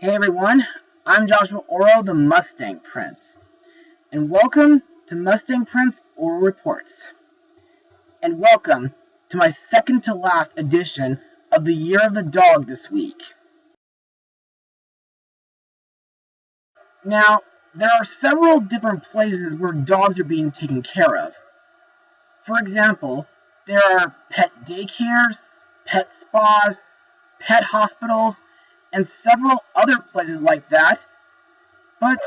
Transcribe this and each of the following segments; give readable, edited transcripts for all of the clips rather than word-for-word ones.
Hey everyone, I'm Joshua Orro, the Mustang Prince, and welcome to Mustang Prince Orro Reports. And welcome to my second to last edition of the Year of the Dog this week. Now, there are several different places where dogs are being taken care of. For example, there are pet daycares, pet spas, pet hospitals, and several other places like that. But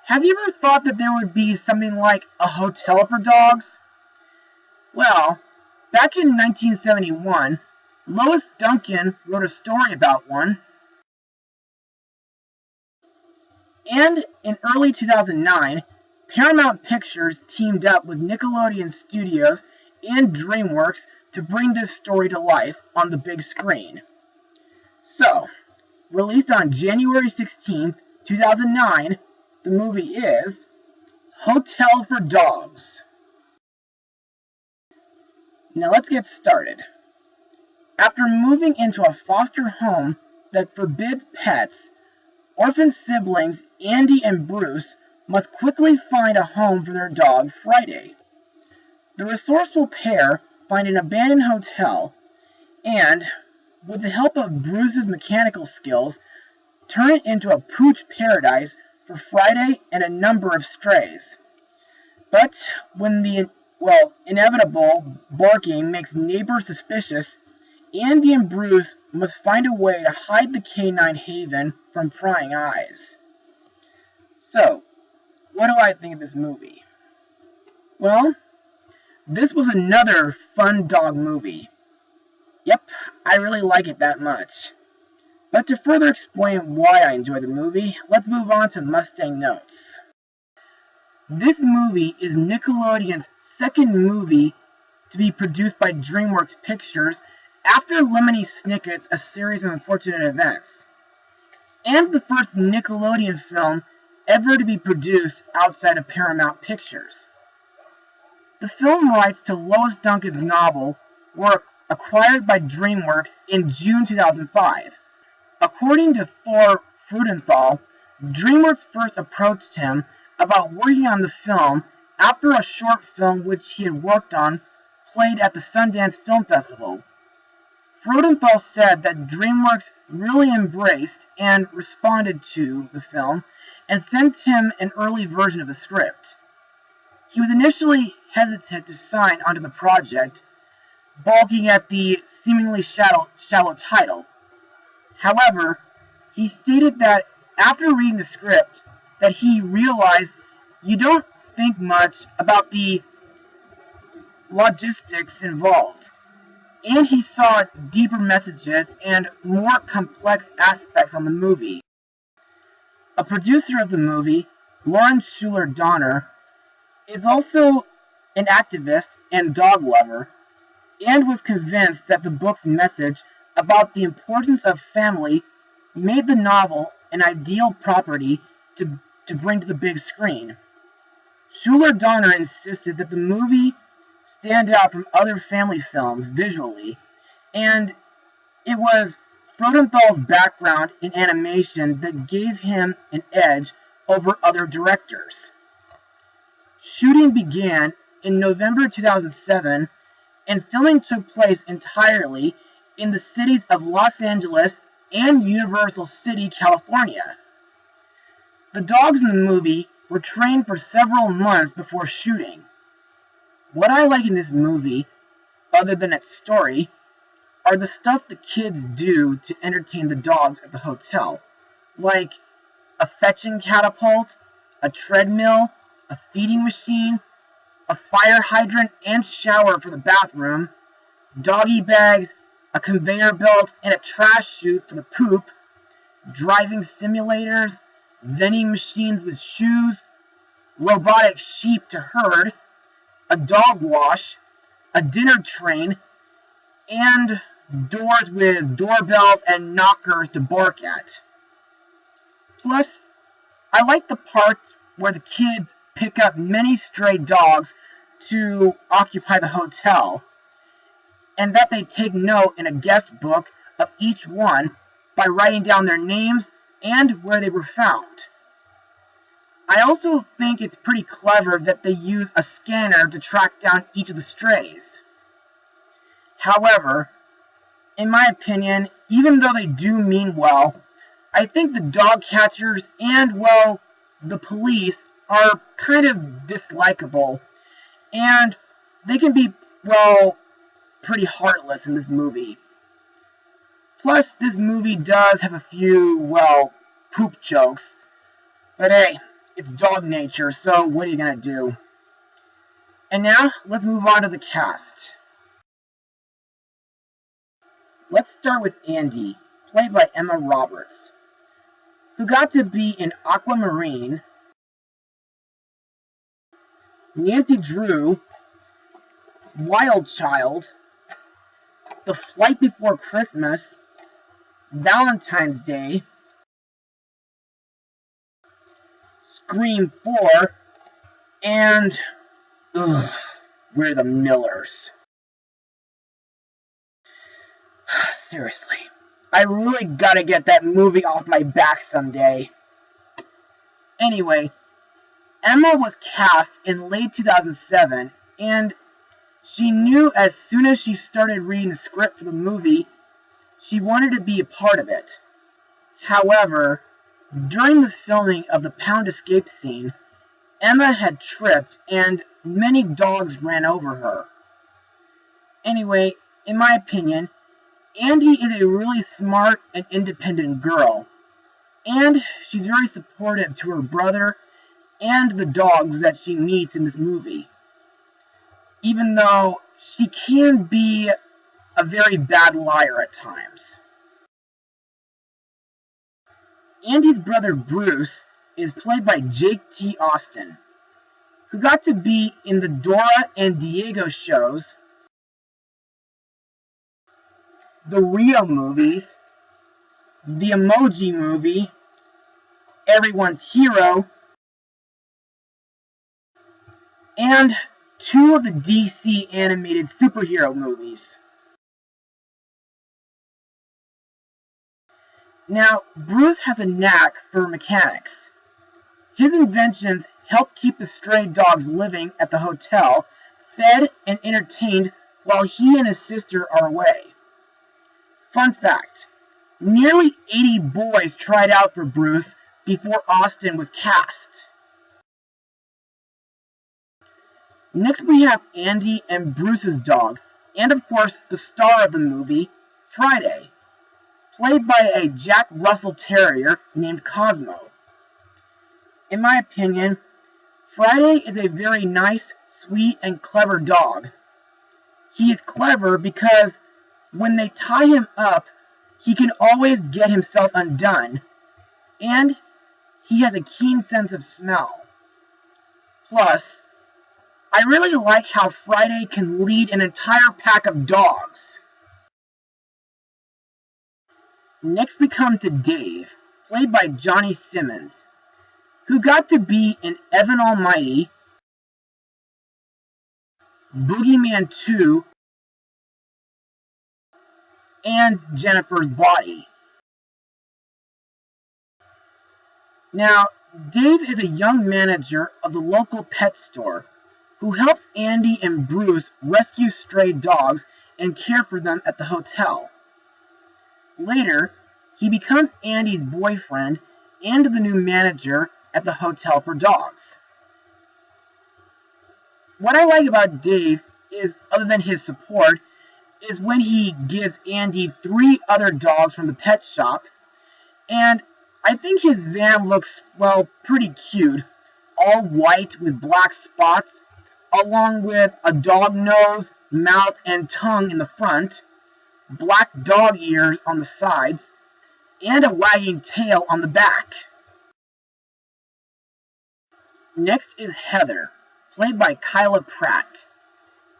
have you ever thought that there would be something like a hotel for dogs? Well, back in 1971, Lois Duncan wrote a story about one. And in early 2009, Paramount Pictures teamed up with Nickelodeon Studios and DreamWorks to bring this story to life on the big screen. So, released on January 16th, 2009, the movie is Hotel for Dogs. Now let's get started. After moving into a foster home that forbids pets, orphan siblings Andy and Bruce must quickly find a home for their dog, Friday. The resourceful pair find an abandoned hotel and, with the help of Bruce's mechanical skills, turn it into a pooch paradise for Friday and a number of strays. But when the inevitable barking makes neighbors suspicious, Andy and Bruce must find a way to hide the canine haven from prying eyes. So, what do I think of this movie? Well, this was another fun dog movie. Yep, I really like it that much. But to further explain why I enjoy the movie, let's move on to Mustang notes. This movie is Nickelodeon's second movie to be produced by DreamWorks Pictures after Lemony Snicket's A Series of Unfortunate Events, and the first Nickelodeon film ever to be produced outside of Paramount Pictures. The film rights to Lois Duncan's novel were acquired by DreamWorks in June 2005. According to Thor Freudenthal, DreamWorks first approached him about working on the film after a short film which he had worked on played at the Sundance Film Festival. Freudenthal said that DreamWorks really embraced and responded to the film and sent him an early version of the script. He was initially hesitant to sign onto the project, balking at the seemingly shallow title. However, he stated that after reading the script, that he realized you don't think much about the logistics involved, and he saw deeper messages and more complex aspects on the movie. A producer of the movie, Lauren Schuler Donner, is also an activist and dog lover, and was convinced that the book's message about the importance of family made the novel an ideal property to bring to the big screen. Schuler Donner insisted that the movie stand out from other family films visually, and it was Freudenthal's background in animation that gave him an edge over other directors. Shooting began in November 2007, and filming took place entirely in the cities of Los Angeles and Universal City, California. The dogs in the movie were trained for several months before shooting. What I like in this movie, other than its story, are the stuff the kids do to entertain the dogs at the hotel, like a fetching catapult, a treadmill, a feeding machine, a fire hydrant and shower for the bathroom, doggy bags, a conveyor belt, and a trash chute for the poop, driving simulators, vending machines with shoes, robotic sheep to herd, a dog wash, a dinner train, and doors with doorbells and knockers to bark at. Plus, I like the part where the kids pick up many stray dogs to occupy the hotel, and that they take note in a guest book of each one by writing down their names, and where they were found. I also think it's pretty clever that they use a scanner to track down each of the strays. However, in my opinion, even though they do mean well, I think the dog catchers and, well, the police are kind of dislikable, and they can be, well, pretty heartless in this movie. Plus, this movie does have a few, well, poop jokes, but hey, it's dog nature, so what are you gonna do? And now, let's move on to the cast. Let's start with Andy, played by Emma Roberts, who got to be in Aquamarine, Nancy Drew, Wild Child, The Flight Before Christmas, Valentine's Day, Scream 4, and We're the Millers. Seriously, I really gotta get that movie off my back someday. Anyway, Emma was cast in late 2007, and she knew as soon as she started reading the script for the movie, she wanted to be a part of it. However, during the filming of the Pound Escape scene, Emma had tripped and many dogs ran over her. Anyway, in my opinion, Andy is a really smart and independent girl, and she's very supportive to her brother and the dogs that she meets in this movie, even though she can be a very bad liar at times. Andy's brother Bruce is played by Jake T. Austin, who got to be in the Dora and Diego shows, the Rio movies, the Emoji Movie, Everyone's Hero, and 2 of the DC animated superhero movies. Now, Bruce has a knack for mechanics. His inventions help keep the stray dogs living at the hotel, fed and entertained while he and his sister are away. Fun fact, nearly 80 boys tried out for Bruce before Austin was cast. Next we have Andy and Bruce's dog, and of course the star of the movie, Friday, played by a Jack Russell Terrier named Cosmo. In my opinion, Friday is a very nice, sweet, and clever dog. He is clever because when they tie him up, he can always get himself undone, and he has a keen sense of smell. Plus, I really like how Friday can lead an entire pack of dogs. Next we come to Dave, played by Johnny Simmons, who got to be in Evan Almighty, Boogeyman 2, and Jennifer's Body. Now, Dave is a young manager of the local pet store who helps Andy and Bruce rescue stray dogs and care for them at the hotel. Later, he becomes Andy's boyfriend and the new manager at the hotel for dogs. What I like about Dave is, other than his support, is when he gives Andy 3 other dogs from the pet shop, and I think his van looks, well, pretty cute, all white with black spots, along with a dog nose, mouth, and tongue in the front, black dog ears on the sides, and a wagging tail on the back. Next is Heather, played by Kyla Pratt,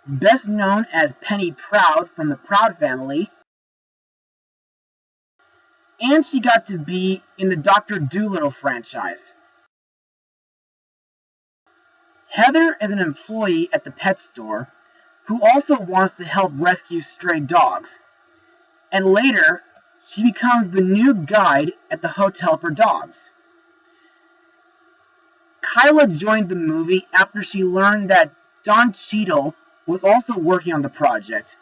best known as Penny Proud from the Proud Family, and she got to be in the Dr. Dolittle franchise. Heather is an employee at the pet store who also wants to help rescue stray dogs, and later she becomes the new guide at the hotel for dogs. Kyla joined the movie after she learned that Don Cheadle was also working on the project.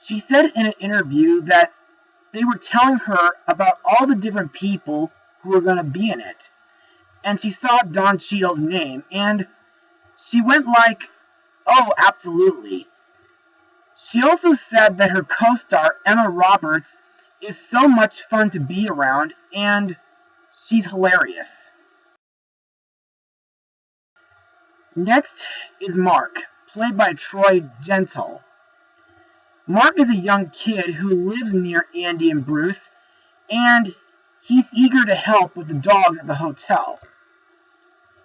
She said in an interview that they were telling her about all the different people who were going to be in it. And she saw Don Cheadle's name, and she went like, oh, absolutely. She also said that her co-star, Emma Roberts, is so much fun to be around, and she's hilarious. Next is Mark, played by Troy Gentile. Mark is a young kid who lives near Andy and Bruce, and he's eager to help with the dogs at the hotel.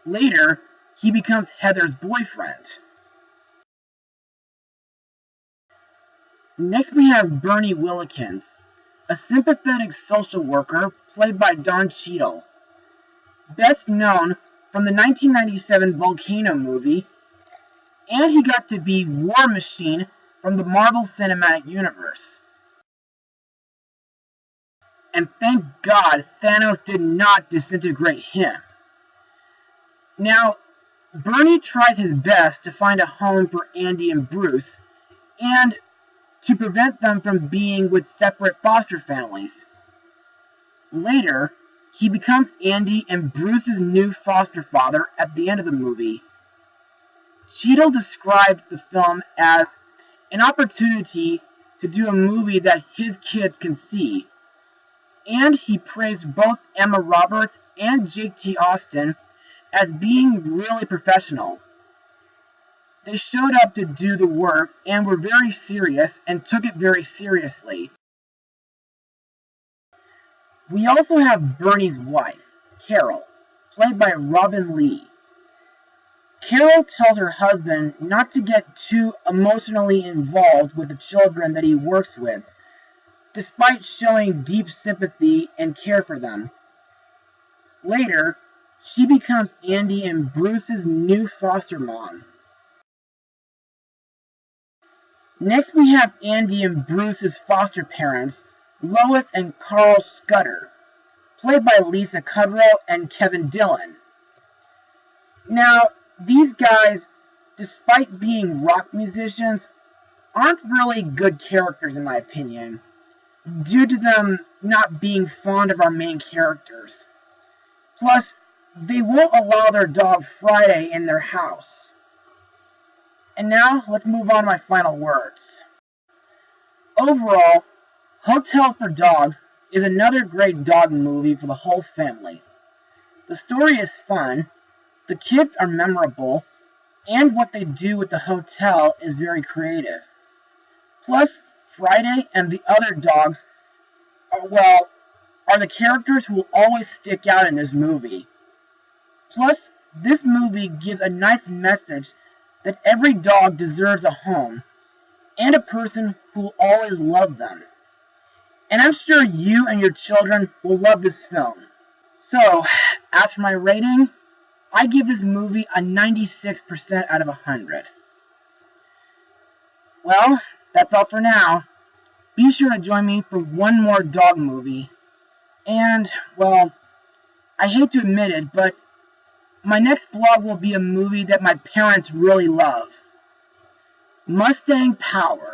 Later, he becomes Heather's boyfriend. Next we have Bernie Willikins, a sympathetic social worker played by Don Cheadle. Best known from the 1997 Volcano movie, and he got to be War Machine from the Marvel Cinematic Universe. And thank God Thanos did not disintegrate him. Now, Bernie tries his best to find a home for Andy and Bruce, and to prevent them from being with separate foster families. Later, he becomes Andy and Bruce's new foster father at the end of the movie. Cheadle described the film as an opportunity to do a movie that his kids can see, and he praised both Emma Roberts and Jake T. Austin as being really professional. They showed up to do the work and were very serious and took it very seriously. We also have Bernie's wife, Carol, played by Robin Lee. Carol tells her husband not to get too emotionally involved with the children that he works with, despite showing deep sympathy and care for them. Later, she becomes Andy and Bruce's new foster mom. Next we have Andy and Bruce's foster parents, Lois and Carl Scudder, played by Lisa Kudrow and Kevin Dillon. Now, these guys, despite being rock musicians, aren't really good characters in my opinion, due to them not being fond of our main characters. Plus, they won't allow their dog Friday in their house. And now, let's move on to my final words. Overall, Hotel for Dogs is another great dog movie for the whole family. The story is fun, the kids are memorable, and what they do with the hotel is very creative. Plus, Friday and the other dogs are the characters who will always stick out in this movie. Plus, this movie gives a nice message that every dog deserves a home, and a person who will always love them. And I'm sure you and your children will love this film. So, as for my rating, I give this movie a 96% out of 100. Well, that's all for now. Be sure to join me for one more dog movie. And, well, I hate to admit it, but my next blog will be a movie that my parents really love. Mustang Power.